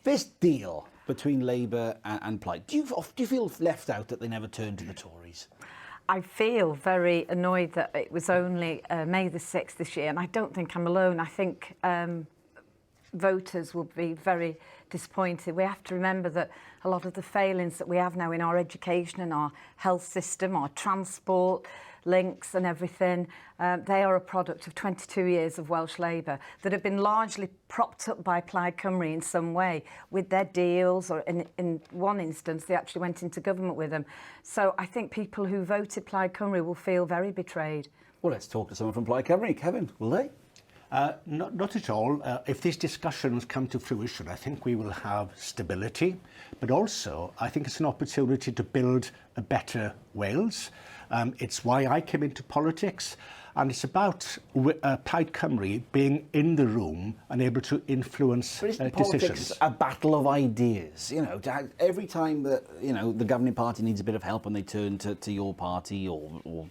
This deal between Labour and Plaid, do you feel left out that they never turned to the Tories? I feel very annoyed that it was only May the 6th this year, and I don't think I'm alone. I think voters will be very disappointed. We have to remember that a lot of the failings that we have now in our education and our health system, our transport links and everything, they are a product of 22 years of Welsh Labour that have been largely propped up by Plaid Cymru in some way with their deals, or in one instance they actually went into government with them. So I think people who voted Plaid Cymru will feel very betrayed. Well, let's talk to someone from Plaid Cymru. Kevin, will they? Not at all. If these discussions come to fruition, I think we will have stability, but also I think it's an opportunity to build a better Wales. It's why I came into politics, and it's about Plaid Cymru being in the room and able to influence decisions. Politics a battle of ideas? You know, every time that the governing party needs a bit of help and they turn to your party or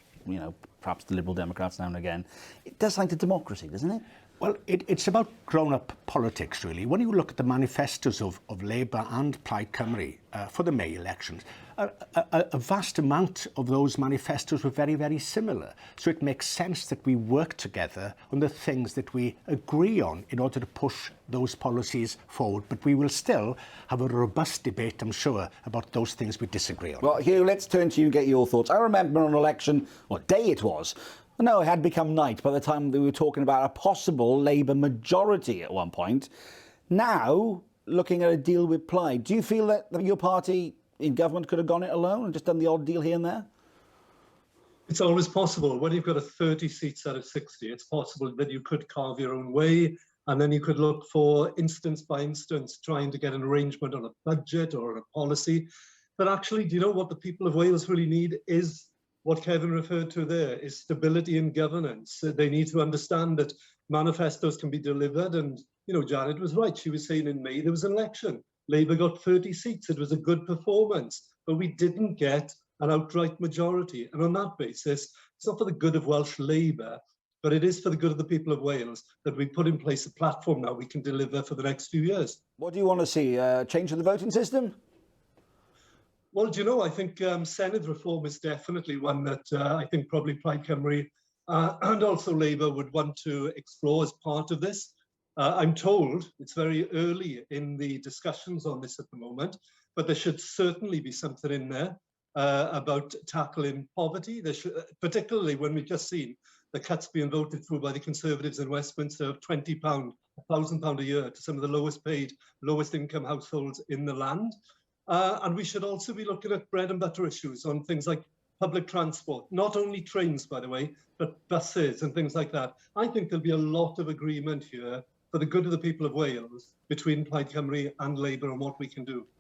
perhaps the Liberal Democrats now and again, it does something to democracy, doesn't it? Well, it's about grown-up politics, really. When you look at the manifestos of Labour and Plaid Cymru for the May elections, a vast amount of those manifestos were very, very similar. So it makes sense that we work together on the things that we agree on in order to push those policies forward. But we will still have a robust debate, I'm sure, about those things we disagree on. Well, Hugh, let's turn to you and get your thoughts. I remember on election, what day it was, no, it had become night by the time we were talking about a possible Labour majority at one point. Now, looking at a deal with Plaid, do you feel that your party in government could have gone it alone and just done the odd deal here and there? It's always possible. When you've got a 30 seats out of 60, it's possible that you could carve your own way, and then you could look for instance by instance, trying to get an arrangement on a budget or a policy. But actually, do you know what the people of Wales really need is what Kevin referred to there, is stability in governance. They need to understand that manifestos can be delivered. And, Janet was right. She was saying in May there was an election. Labour got 30 seats. It was a good performance, but we didn't get an outright majority. And on that basis, it's not for the good of Welsh Labour, but it is for the good of the people of Wales that we put in place a platform now we can deliver for the next few years. What do you want to see? Change of the voting system? Well, I think Senedd reform is definitely one that I think probably Plaid Cymru and also Labour would want to explore as part of this. I'm told it's very early in the discussions on this at the moment, but there should certainly be something in there about tackling poverty. There should, particularly when we've just seen the cuts being voted through by the Conservatives in Westminster of £20, £1,000 a year to some of the lowest paid, lowest income households in the land. And we should also be looking at bread and butter issues on things like public transport, not only trains, by the way, but buses and things like that. I think there'll be a lot of agreement here for the good of the people of Wales between Plaid Cymru and Labour on what we can do.